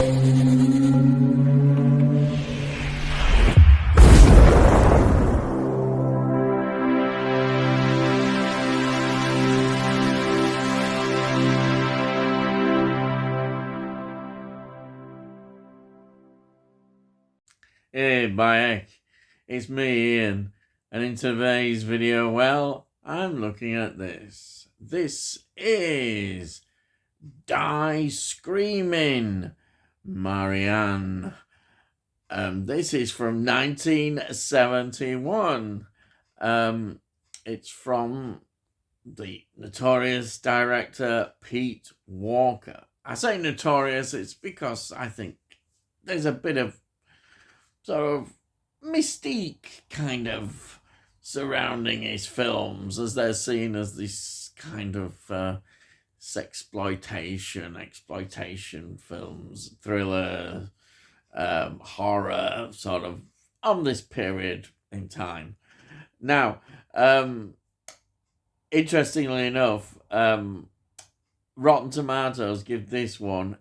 Hey, Bayek, it's me, Ian, and in today's video, well, I'm looking at this. This is Die Screaming, Marianne. This is from 1971. It's from the notorious director Pete Walker. I say notorious, it's because I think there's a bit of sort of mystique kind of surrounding his films, as they're seen as this kind of exploitation films, thriller, horror, sort of on this period in time. Now, interestingly enough, Rotten Tomatoes give this one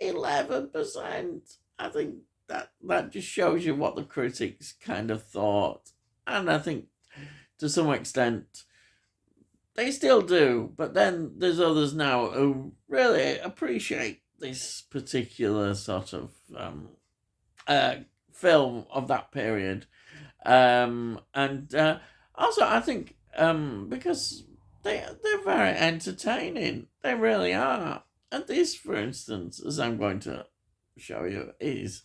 11%. I think that just shows you what the critics kind of thought. And I think to some extent they still do. But then there's others now who really appreciate this particular sort of film of that period. And also I think because they're very entertaining. They really are. And this, for instance, as I'm going to show you, is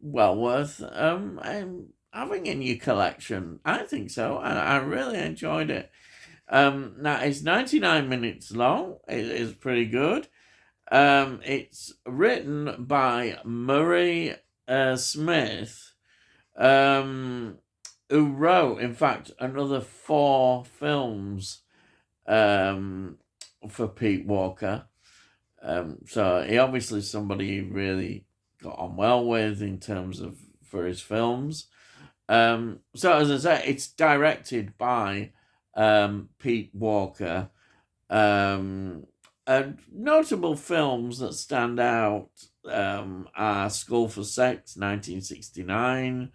well worth having in your collection. I think so. I really enjoyed it. Now, it's 99 minutes long. It is pretty good. It's written by Murray Smith, who wrote, in fact, another 4 films for Pete Walker. So he obviously somebody really got on well with in terms of for his films. So as I say, it's directed by Pete Walker. And notable films that stand out are School for Sex, 1969,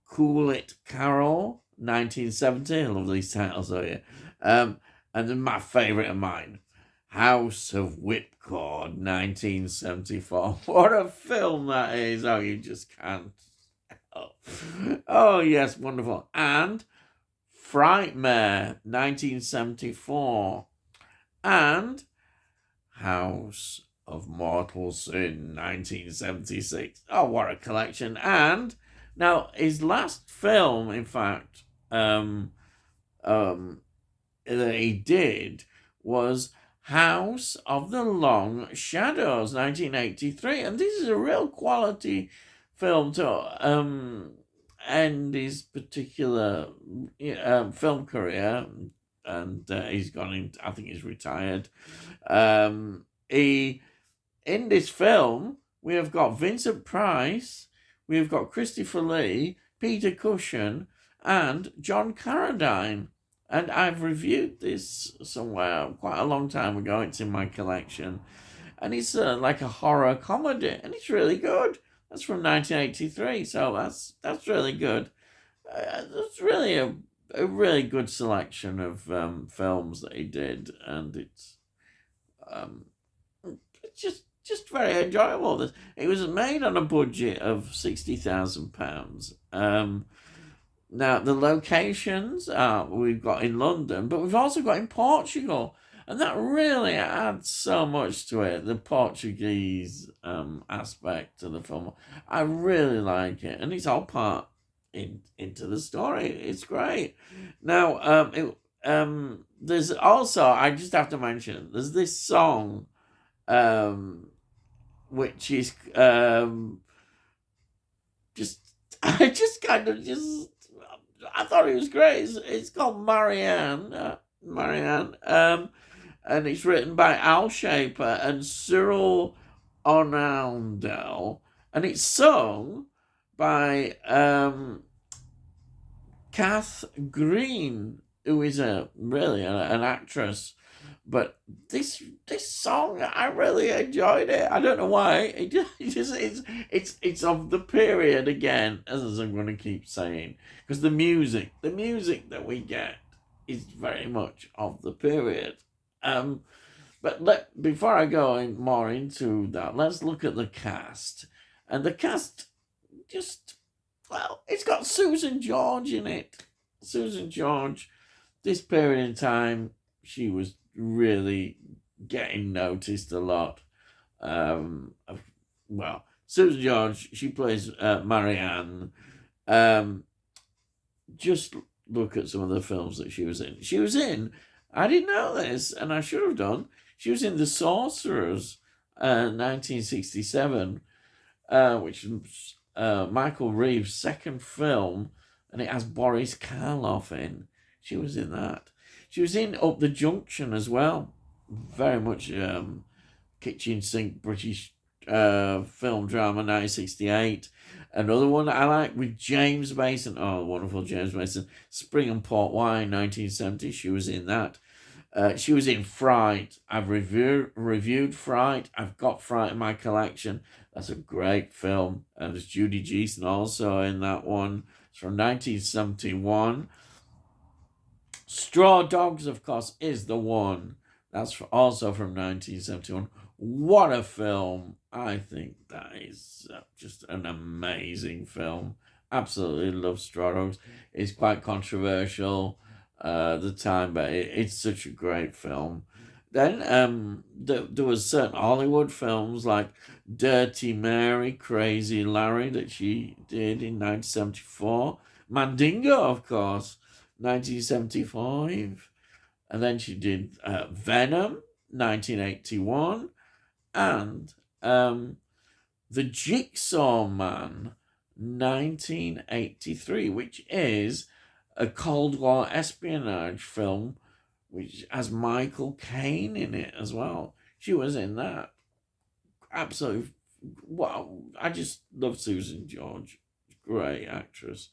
Cool It Carol, 1970. I love these titles, don't you? And then my favourite of mine, House of Whipcord, 1974. What a film that is. Oh, you just can't. Oh, yes, wonderful. And Frightmare, 1974. And House of Mortal Sin, 1976. Oh, what a collection. And now his last film, in fact, that he did was House of the Long Shadows, 1983. And this is a real quality film to end his particular film career. And he's gone in, I think he's retired. In this film, we have got Vincent Price, we have got Christopher Lee, Peter Cushing, and John Carradine. And I've reviewed this somewhere quite a long time ago. It's in my collection. And it's like a horror comedy. And it's really good. That's from 1983. So that's really good. That's really a really good selection of films that he did. And it's just very enjoyable. It was made on a budget of £60,000. Now, the locations we've got in London, but we've also got in Portugal. And that really adds so much to it, the Portuguese aspect of the film. I really like it. And it's all part into the story. It's great. Now, there's also, I just have to mention, there's this song, which is I thought it was great. It's called Marianne, and it's written by Al Shaper and Cyril Onandel, and it's sung by Kath Green, who is really an actress But this song, I really enjoyed it. I don't know why. It's of the period again, as I'm going to keep saying, because the music that we get is very much of the period. Um, but before I go more into that, let's look at the cast. And the cast just, well, it's got Susan George in it. Susan George, this period in time, she was really getting noticed a lot. Um, well, Susan George, she plays Marianne. Um, just look at some of the films that she was in. She was in, I didn't know this, and I should have done. She was in The Sorcerers, 1967, which was Michael Reeves' second film, and it has Boris Karloff in. She was in that. She was in Up the Junction as well. Very much kitchen sink British film drama, 1968. Another one that I like with James Mason. Oh, wonderful James Mason. Spring and Port Wine, 1970. She was in that. She was in Fright. I've reviewed Fright. I've got Fright in my collection. That's a great film. There's Judy Geeson also in that one. It's from 1971. Straw Dogs, of course, is the one. That's also from 1971. What a film. I think that is just an amazing film. Absolutely love Straw Dogs. It's quite controversial at the time, but it's such a great film. Then there was certain Hollywood films like Dirty Mary, Crazy Larry that she did in 1974. Mandingo, of course, 1975. And then she did Venom, 1981. And The Jigsaw Man, 1983, which is a Cold War espionage film which has Michael Caine in it as well. She was in that. Absolutely. Wow. I just love Susan George. Great actress.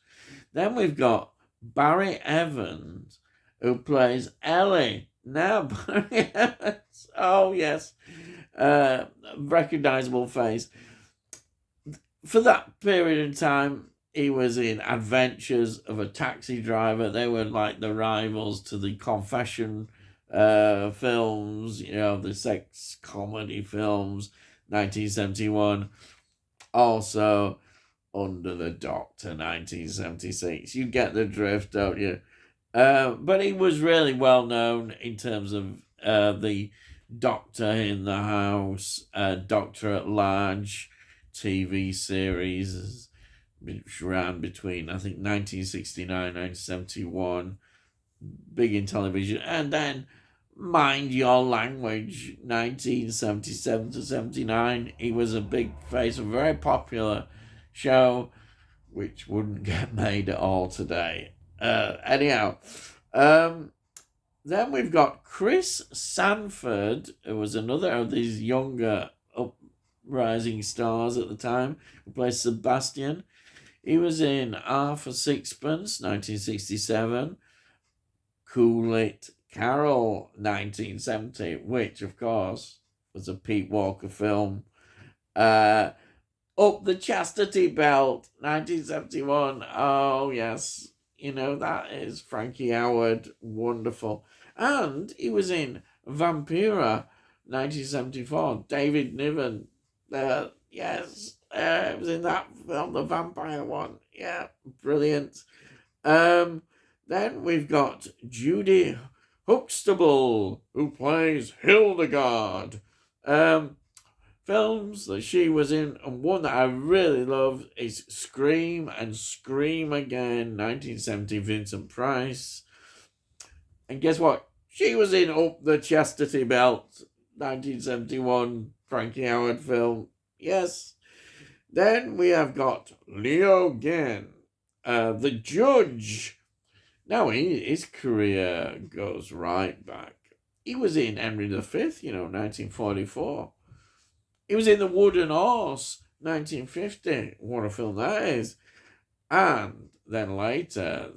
Then we've got Barry Evans, who plays Ellie. Now, Barry Evans. Oh, yes. Recognizable face. For that period of time, he was in Adventures of a Taxi Driver. They were like the rivals to the Confession films, the sex comedy films, 1971. Also, Under the Doctor, 1976. You get the drift, don't you? But he was really well known in terms of the Doctor in the House, Doctor at Large TV series, which ran between, I think, 1969 1971, big in television, and then Mind Your Language, 1977 to 79. He was a big face, a very popular show, which wouldn't get made at all today. Anyhow, then we've got Chris Sanford, who was another of these younger uprising stars at the time, who plays Sebastian. He was in Half a Sixpence, 1967. Cool It Carol, 1970, which, of course, was a Pete Walker film. Up the Chastity Belt, 1971. Oh, yes. That is Frankie Howard. Wonderful. And he was in Vampira, 1974. David Niven. Yes. It was in that film, the vampire one. Yeah, brilliant. Then we've got Judy Huxtable, who plays Hildegard. Films that she was in, and one that I really love is Scream and Scream Again, 1970, Vincent Price. And guess what? She was in Up the Chastity Belt, 1971, Frankie Howard film. Yes. Then we have got Leo Genn, the judge. Now, his career goes right back. He was in Henry V, 1944. He was in The Wooden Horse, 1950. What a film that is. And then later,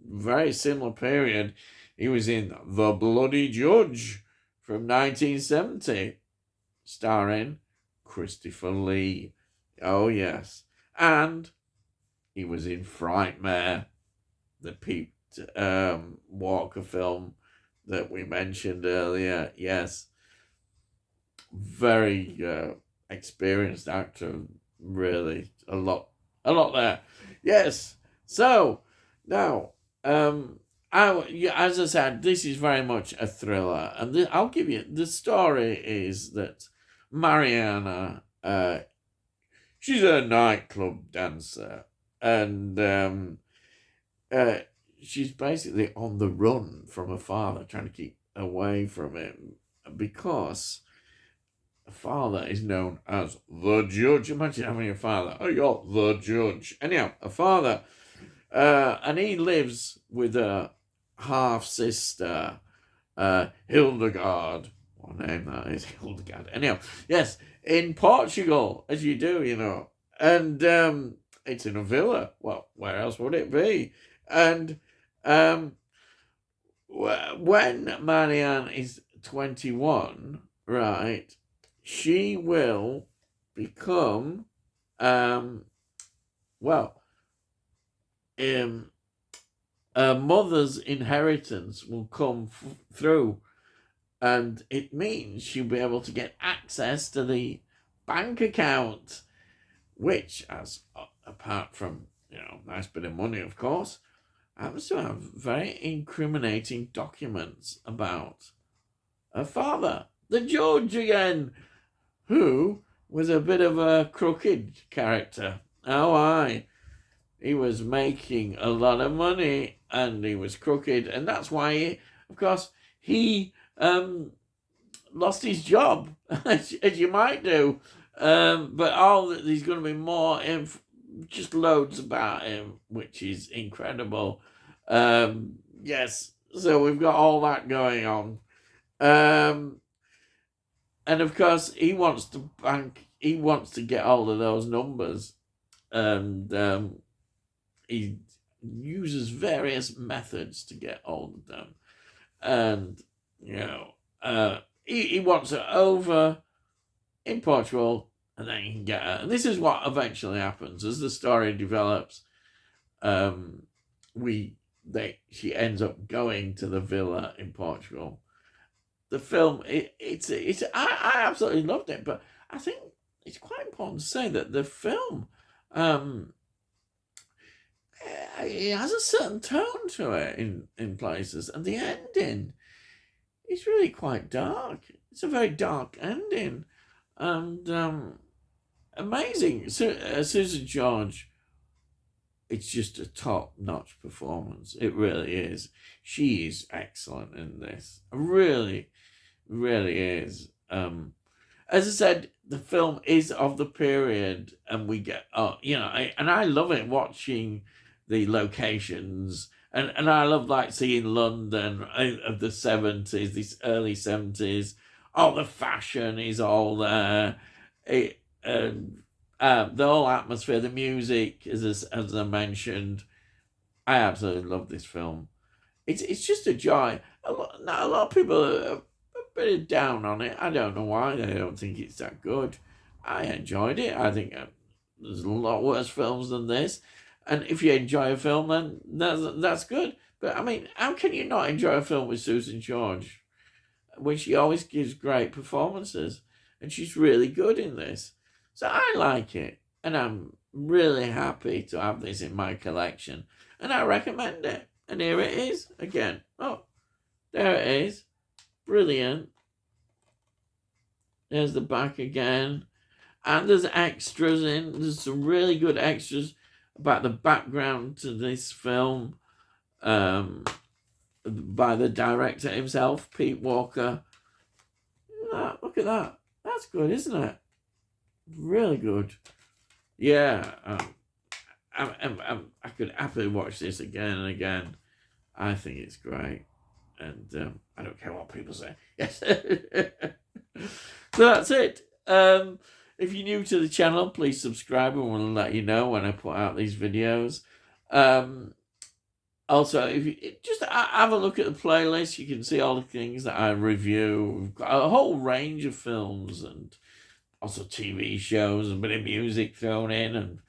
very similar period, He was in The Bloody Judge from 1970, starring Christopher Lee. Oh, yes. And he was in Frightmare, the Pete Walker film that we mentioned earlier. Yes. Very experienced actor, really. A lot there. Yes. So, now, as I said, this is very much a thriller. And I'll give you, the story is that Marianne, she's a nightclub dancer. And she's basically on the run from her father, trying to keep away from him, because her father is known as the judge. Imagine having a father. Oh, you're the judge. Anyhow, a father, and he lives with a half-sister, Hildegard. What name that is, Hildegard. Anyhow, yes, in Portugal, as you do, you know. And it's in a villa. Well, where else would it be? And when Marianne is 21, right, she will become, her mother's inheritance will come through, and it means she'll be able to get access to the bank account, which, as apart from, nice bit of money, of course, happens to have very incriminating documents about her father, the judge again, who was a bit of a crooked character. Oh, aye. He was making a lot of money, and he was crooked, and that's why, of course, he lost his job, as you might do. But there's going to be more just loads about him, which is incredible. Yes, so we've got all that going on. And of course, he wants to get hold of those numbers, and he uses various methods to get hold of them. And, he wants her over in Portugal, and then he can get her. And this is what eventually happens. As the story develops, she ends up going to the villa in Portugal. The film, I absolutely loved it, but I think it's quite important to say that the film, it has a certain tone to it in places, and the ending is really quite dark. It's a very dark ending, and amazing. Susan George, it's just a top-notch performance. It really is. She is excellent in this. Really, really is. As I said, the film is of the period, and we get, and I love it, watching the locations, and I love seeing London of the 70s, these early 70s. All the fashion is all there. The whole atmosphere, the music, as I mentioned, I absolutely love this film. It's just a joy. A lot of people are a bit down on it. I don't know why. They don't think it's that good. I enjoyed it. I think there's a lot worse films than this. And if you enjoy a film, then that's good. But, I mean, how can you not enjoy a film with Susan George when she always gives great performances? And she's really good in this. So I like it. And I'm really happy to have this in my collection. And I recommend it. And here it is again. Oh, there it is. Brilliant. There's the back again. And there's extras in. There's some really good extras about the background to this film, by the director himself, Pete Walker. Look at that. That's good, isn't it? Really good. Yeah. I could happily watch this again and again. I think it's great. And I don't care what people say. Yes. So that's it. If you're new to the channel, please subscribe. I want to let you know when I put out these videos. Also, if you just have a look at the playlist, you can see all the things that I review. We've got a whole range of films and also TV shows, and a bit of music thrown in, and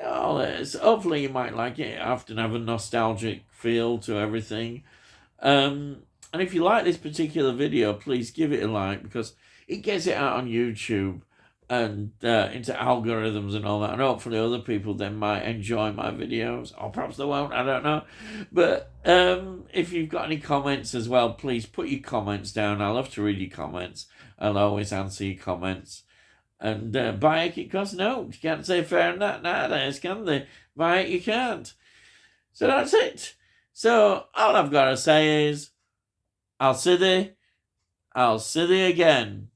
all this. Hopefully, you might like it. I often have a nostalgic feel to everything. And if you like this particular video, please give it a like, because it gets it out on YouTube and into algorithms and all that. And hopefully other people then might enjoy my videos. Or perhaps they won't, I don't know. But if you've got any comments as well, please put your comments down. I love to read your comments. I'll always answer your comments. And buy it, it costs no. You can't say fair than that nowadays, can they? Buy it, you can't. So that's it. So all I've got to say is, I'll see thee again.